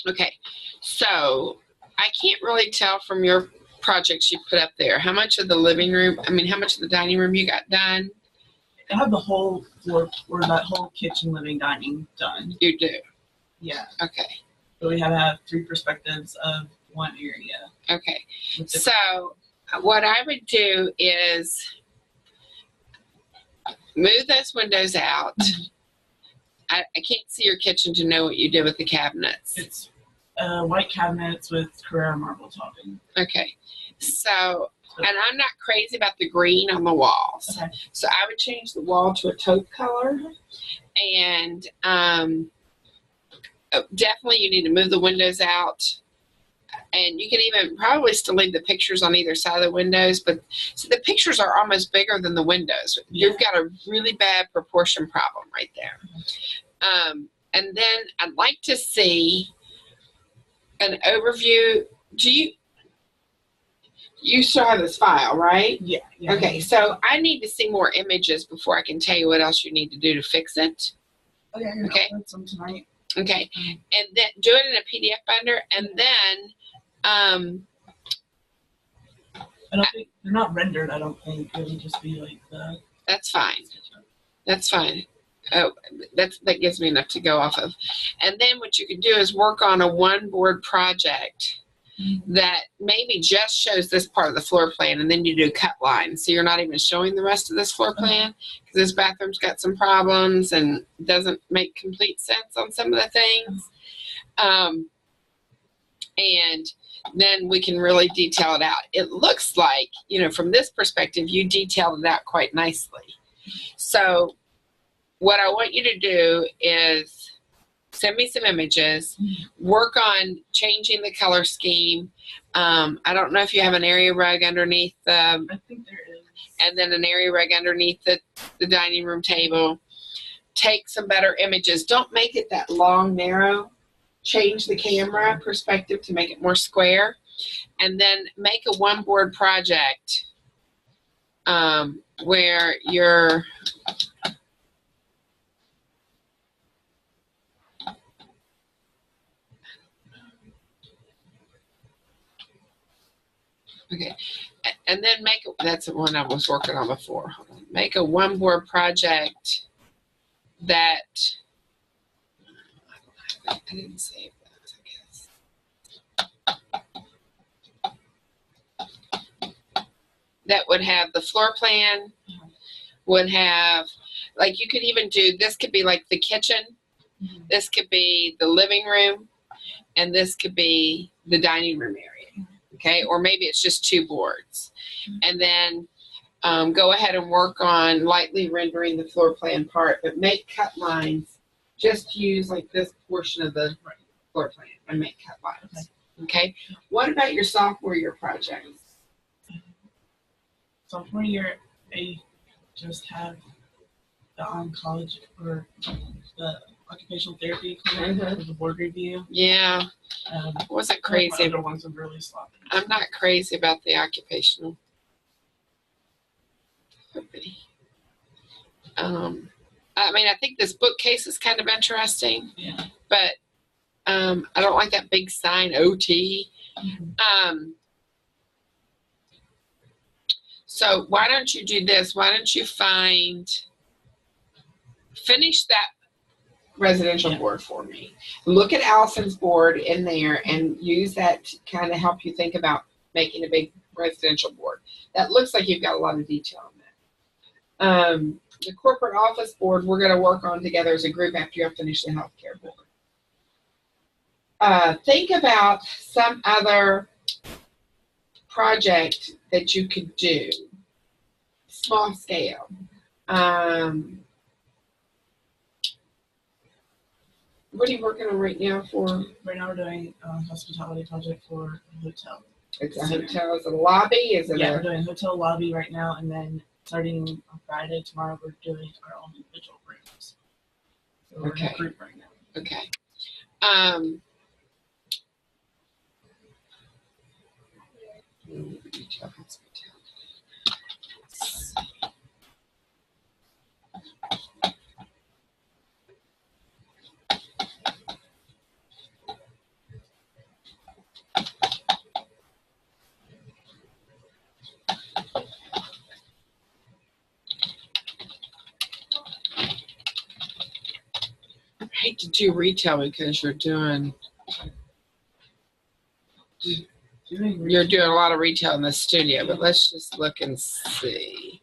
Okay, so I can't really tell from your projects you put up there how much of the living room, how much of the dining room you got done. I have the whole floor, or that whole kitchen, living, dining done. You do? Yeah. Okay. So we have 3 perspectives of one area. Okay. So what I would do is move those windows out. I can't see your kitchen to know what you did with the cabinets. It's white cabinets with Carrara marble topping. Okay. So, and I'm not crazy about the green on the walls. Okay. So I would change the wall to a taupe color. And definitely you need to move the windows out. And you can even probably still leave the pictures on either side of the windows, but so the pictures are almost bigger than the windows. You've got a really bad proportion problem right there. And then I'd like to see an overview. You still have this file, right? Yeah. Okay, so I need to see more images before I can tell you what else you need to do to fix it. Okay. I'll upload some tonight. Okay, and then do it in a PDF binder, and then I don't think they're not rendered. I don't think it would just be like the. That's fine. That's fine. Oh, that gives me enough to go off of. And then what you can do is work on a one-board project that maybe just shows this part of the floor plan, and then you do cut lines. So you're not even showing the rest of this floor plan because this bathroom's got some problems and doesn't make complete sense on some of the things. And then we can really detail it out. It looks like, from this perspective, you detailed it out quite nicely. So what I want you to do is send me some images, work on changing the color scheme. I don't know if you have an area rug underneath I think there is. And then an area rug underneath the dining room table. Take some better images. Don't make it that long, narrow. Change the camera perspective to make it more square. And then make a one-board project where you're okay, and then that's the one I was working on before. Hold on. Make a one-board project that I didn't save that, I guess. That would have the floor plan, would have, like, you could even do, this could be like the kitchen, this could be the living room, and this could be the dining room area, okay? Or maybe it's just 2 boards. And then go ahead and work on lightly rendering the floor plan part, but make cut lines. Just use like this portion of the floor plan and make cut lines, okay? What about your sophomore year projects? Sophomore year, I just have the college or the occupational therapy clinic for the board review. Yeah, wasn't crazy. The other ones are really sloppy. I'm not crazy about the occupational therapy. I think this bookcase is kind of interesting, but I don't like that big sign, OT. So why don't you do this? Why don't you finish that residential board for me. Look at Allison's board in there and use that to kind of help you think about making a big residential board. That looks like you've got a lot of detail on that. The corporate office board we're going to work on together as a group after you have finished the healthcare board. Think about some other project that you could do, small scale. What are you working on right now for? Right now we're doing a hospitality project for a hotel. It's a hotel. Is it a lobby? Is it we're doing a hotel lobby right now, and then starting on Friday, tomorrow, we're doing our own individual rooms. So we're in a group right now. Okay. hate to do retail because you're doing a lot of retail in the studio, but let's just look and see.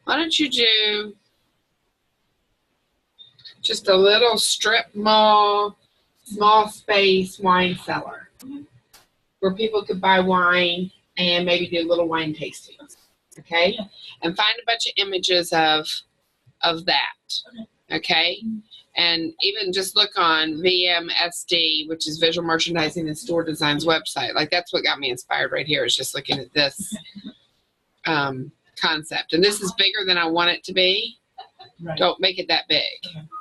Why don't you do just a little strip mall, small space wine cellar where people could buy wine and maybe do little wine tastings, okay? Yeah. And find a bunch of images of that, okay? And even just look on VMSD, which is Visual Merchandising and Store Design's website. Like, that's what got me inspired right here, is just looking at this concept. And this is bigger than I want it to be. Right. Don't make it that big,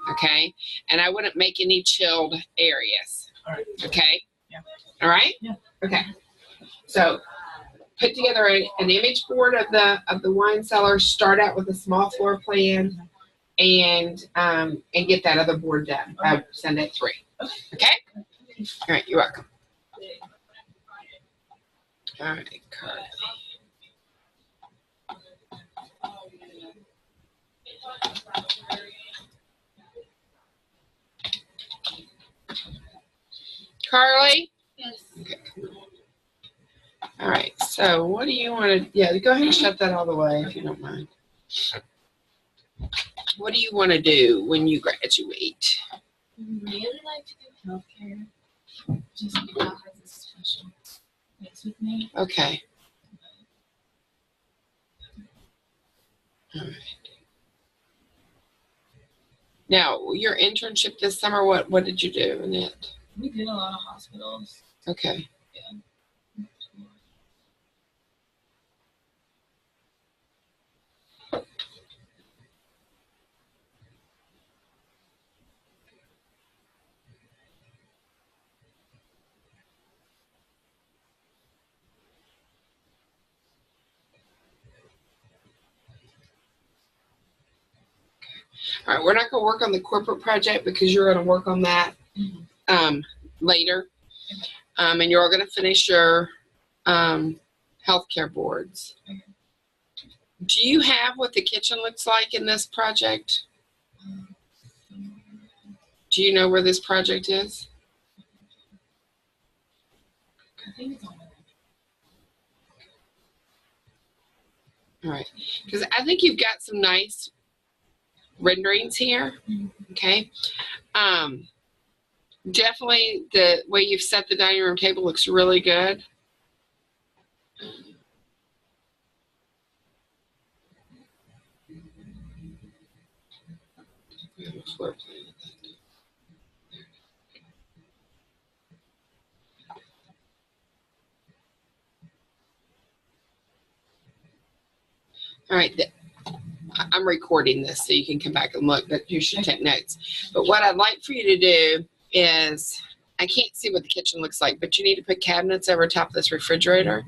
okay? And I wouldn't make any chilled areas, All right. okay? Yeah. All right? Yeah. Okay. So put together an image board of the wine cellar. Start out with a small floor plan, and get that other board done. I send it 3. Okay? All right. You're welcome. All right, Carly. Carly? Yes. Okay. All right. So what do you want to, yeah, go ahead and shut that all the way if you don't mind. What do you want to do when you graduate? I would really like to do healthcare. Just that has a special place with me. Okay. All right. Now, your internship this summer, what did you do in it? We did a lot of hospitals. Okay. Yeah. All right, we're not going to work on the corporate project because you're going to work on that later. And you're all going to finish your healthcare boards. Do you have what the kitchen looks like in this project? Do you know where this project is? I think it's on there. All right, because I think you've got some nice renderings here. Okay. Definitely the way you've set the dining room table looks really good. We have a floor plan. All right. I'm recording this so you can come back and look, but you should take notes. But what I'd like for you to do is, I can't see what the kitchen looks like, but you need to put cabinets over top of this refrigerator.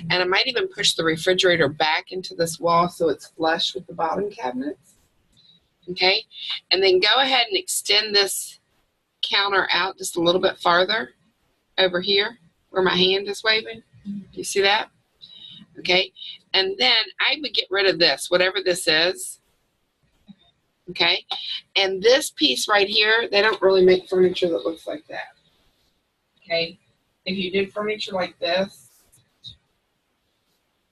And I might even push the refrigerator back into this wall so it's flush with the bottom cabinets. Okay? And then go ahead and extend this counter out just a little bit farther over here where my hand is waving. Do you see that? Okay? And then I would get rid of this, whatever this is. Okay? And this piece right here, they don't really make furniture that looks like that. Okay? If you did furniture like this,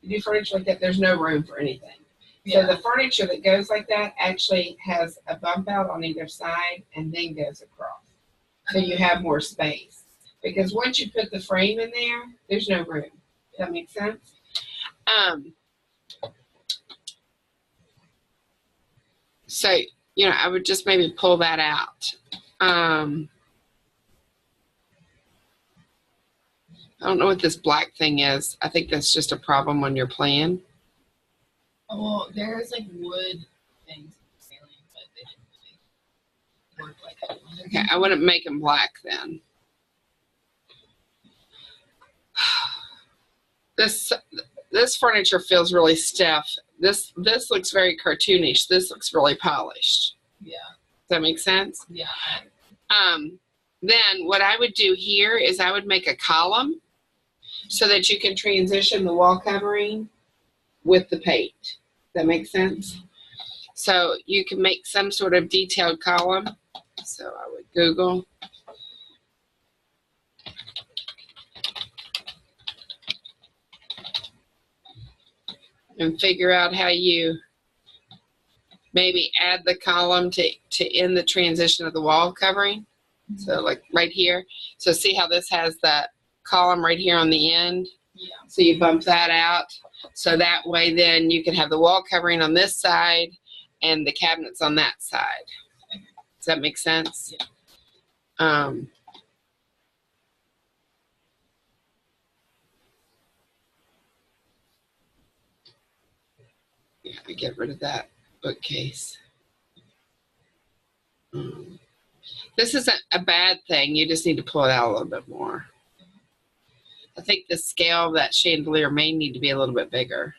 you do furniture like that, there's no room for anything. Yeah. So the furniture that goes like that actually has a bump out on either side and then goes across. So you have more space. Because once you put the frame in there, there's no room. Does that make sense? So, you know, I would just maybe pull that out. I don't know what this black thing is. I think that's just a problem on your plan. Oh, well, there's like wood things in the ceiling, but they didn't really work like I wanted. Okay, I wouldn't make them black then. This furniture feels really stiff. This looks very cartoonish. This looks really polished. Yeah. Does that make sense? Yeah. Then what I would do here is I would make a column so that you can transition the wall covering with the paint. That makes sense? So you can make some sort of detailed column. So I would Google. And figure out how you maybe add the column to end the transition of the wall covering. So like right here. So see how this has that column right here on the end? Yeah. So you bump that out. So that way then you can have the wall covering on this side and the cabinets on that side. Does that make sense? Yeah. Yeah, I get rid of that bookcase. This isn't a bad thing. You just need to pull it out a little bit more. I think the scale of that chandelier may need to be a little bit bigger.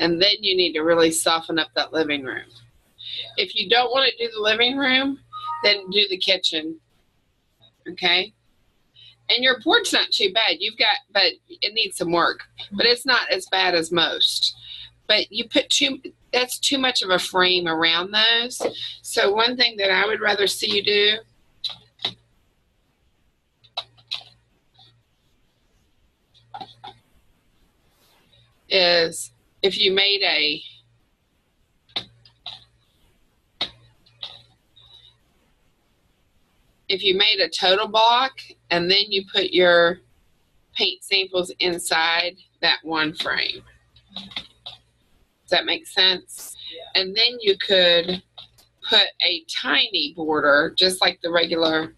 And then you need to really soften up that living room. If you don't want to do the living room, then do the kitchen. Okay? And your board's not too bad. But it needs some work. But it's not as bad as most. But you put that's too much of a frame around those. So one thing that I would rather see you do is if you made a total block and then you put your paint samples inside that one frame. Does that make sense? Yeah. And then you could put a tiny border, just like the regular.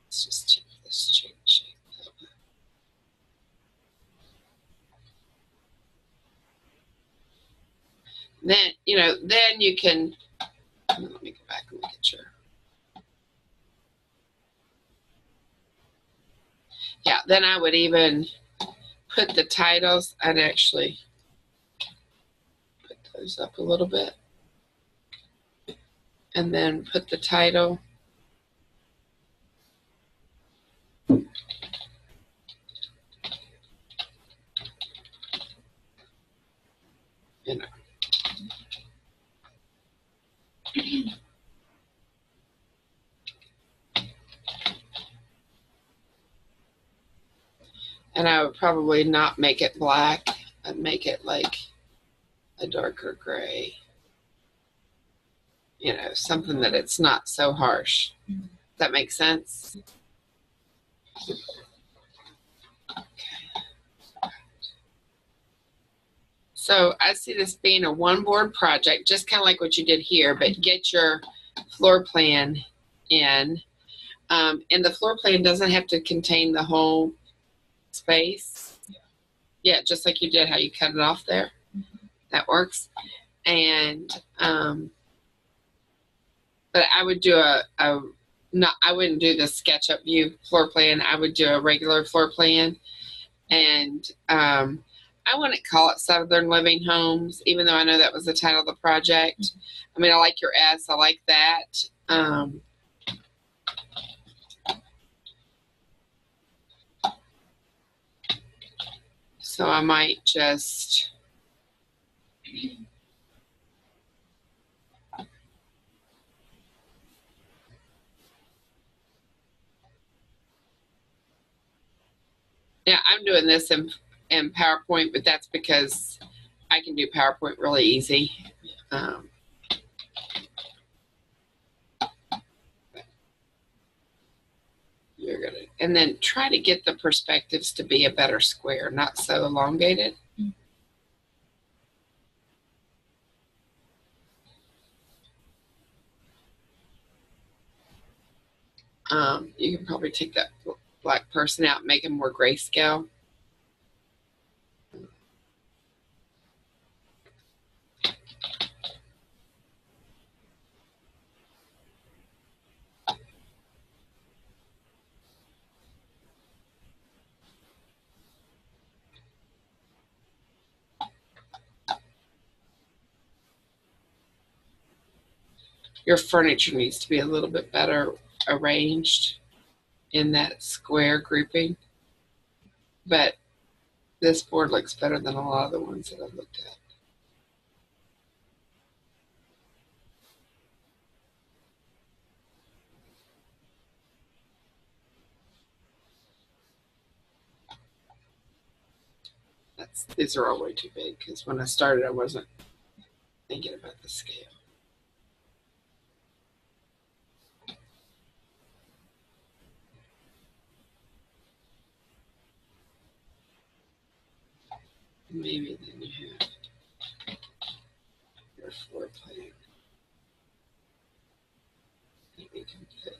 Let's just change this shape. Then, you know, then you can, let me go back and look at your. Yeah, then I would even put the titles. I'd actually put those up a little bit. And then put the title. You know. And I would probably not make it black. I'd make it like a darker gray. You know, something that it's not so harsh. Does that make sense? Okay. So I see this being a one board project, just kind of like what you did here, but get your floor plan in. And the floor plan doesn't have to contain the whole space. Yeah, just like you did, how you cut it off there. That works. And but I would do I wouldn't do the SketchUp view floor plan. I would do a regular floor plan. And I wouldn't call it Southern Living Homes, even though I know that was the title of the project. I mean, I like your S. I like that. So I might just I'm doing this in PowerPoint, but that's because I can do PowerPoint really easy. and then try to get the perspectives to be a better square, not so elongated. You can probably take that black person out and make him more grayscale. Your furniture needs to be a little bit better arranged in that square grouping. But this board looks better than a lot of the ones that I've looked at. These are all way too big because when I started, I wasn't thinking about the scale. Maybe then you have your floor plan. Maybe you can fit.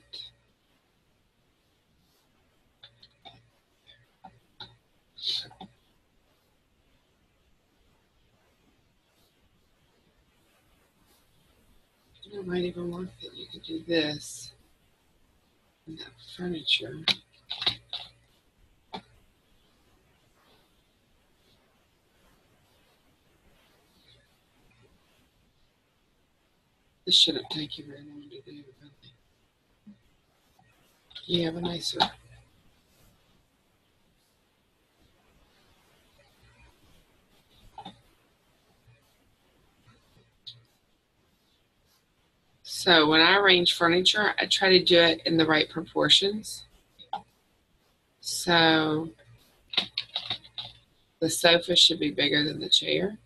I might even want that you could do this and that furniture. This shouldn't take you very long to do, really. You have a nicer. So when I arrange furniture, I try to do it in the right proportions. So the sofa should be bigger than the chair.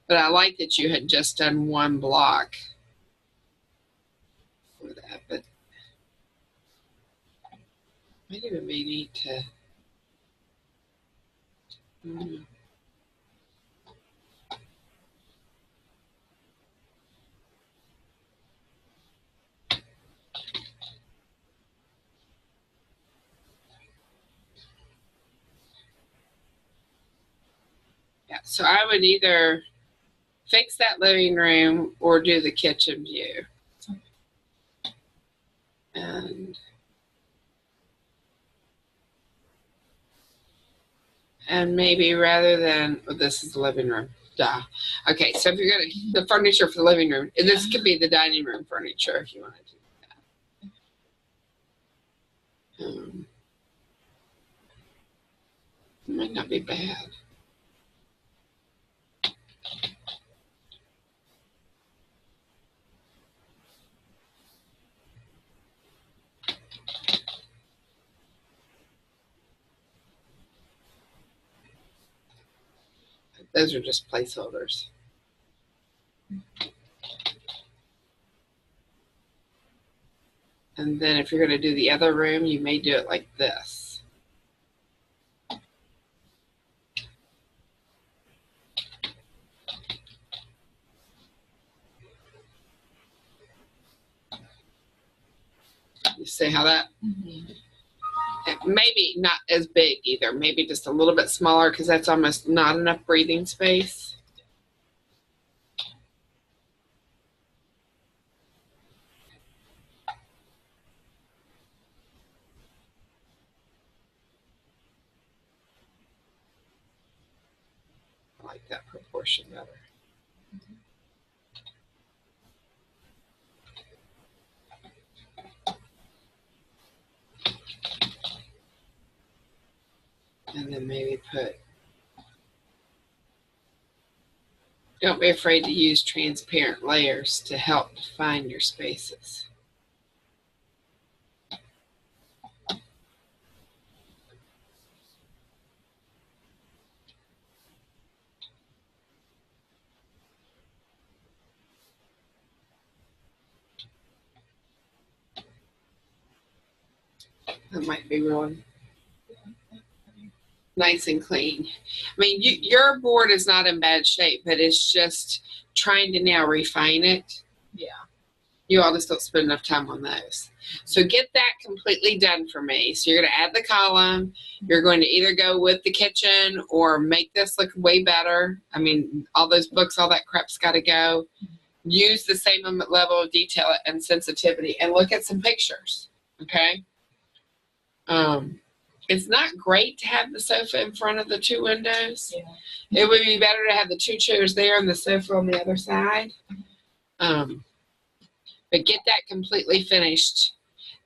But I like that you had just done one block for that, but maybe we may need to. Yeah, so I would either fix that living room or do the kitchen view. And maybe rather than, oh, this is the living room. Duh. Okay, so if you're gonna, the furniture for the living room, and this could be the dining room furniture if you want to do that. It might not be bad. Those are just placeholders. And then if you're going to do the other room, you may do it like this. You see how that? Maybe not as big either. Maybe just a little bit smaller because that's almost not enough breathing space. I like that proportion better. And then maybe put, don't be afraid to use transparent layers to help define your spaces. That might be really nice and clean. I mean, your board is not in bad shape, but it's just trying to now refine it. Yeah. You all just don't spend enough time on those. So get that completely done for me. So you're going to add the column. You're going to either go with the kitchen or make this look way better. I mean, all those books, all that crap's got to go. Use the same level of detail and sensitivity and look at some pictures. Okay? It's not great to have the sofa in front of the two windows. Yeah. It would be better to have the two chairs there and the sofa on the other side. But get that completely finished.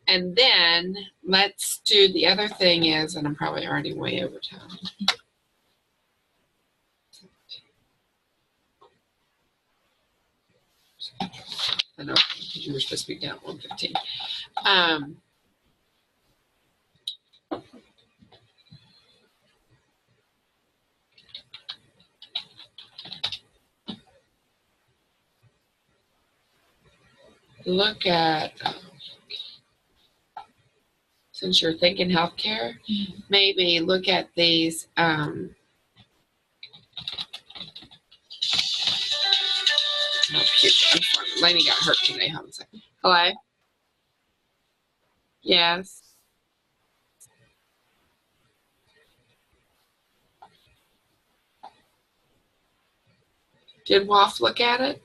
And then let's do the other thing is, and I'm probably already way over time. I know you were supposed to be down at 1:15. Look at, since you're thinking healthcare, maybe look at these. Lainey got hurt today. Hold on a second. Hello? Yes. Did Wolf look at it?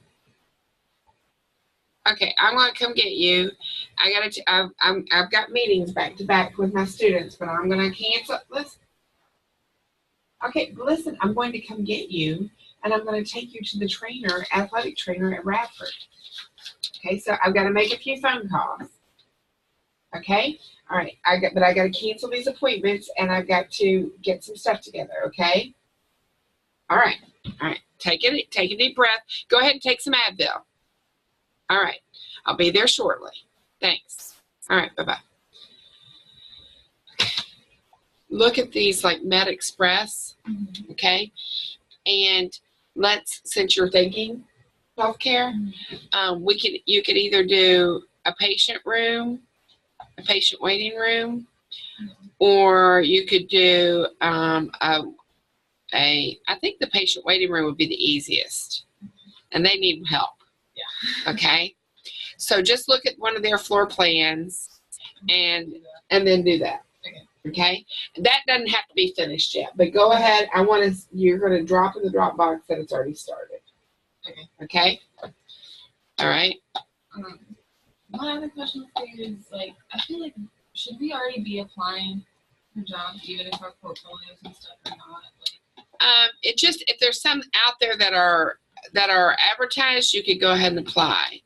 Okay, I'm gonna come get you. I've got meetings back to back with my students, but I'm gonna cancel. Listen. Okay, listen. I'm going to come get you, and I'm going to take you to the trainer, athletic trainer at Radford. Okay, so I've got to make a few phone calls. Okay, all right. But I got to cancel these appointments, and I've got to get some stuff together. Okay. All right. Take a deep breath. Go ahead and take some Advil. All right. I'll be there shortly. Thanks. All right. Bye-bye. Look at these like Med Express. Okay. And since you're thinking healthcare, you could either do a patient room, a patient waiting room, or you could do I think the patient waiting room would be the easiest, and they need help. Yeah. Okay. So just look at one of their floor plans and then do that. Okay. That doesn't have to be finished yet, but go ahead. You're going to drop in the Dropbox that it's already started. Okay. All right. My other question for you is I feel like should we already be applying for jobs even if our portfolios and stuff are not It just, if there's some out there that are advertised, you could go ahead and apply.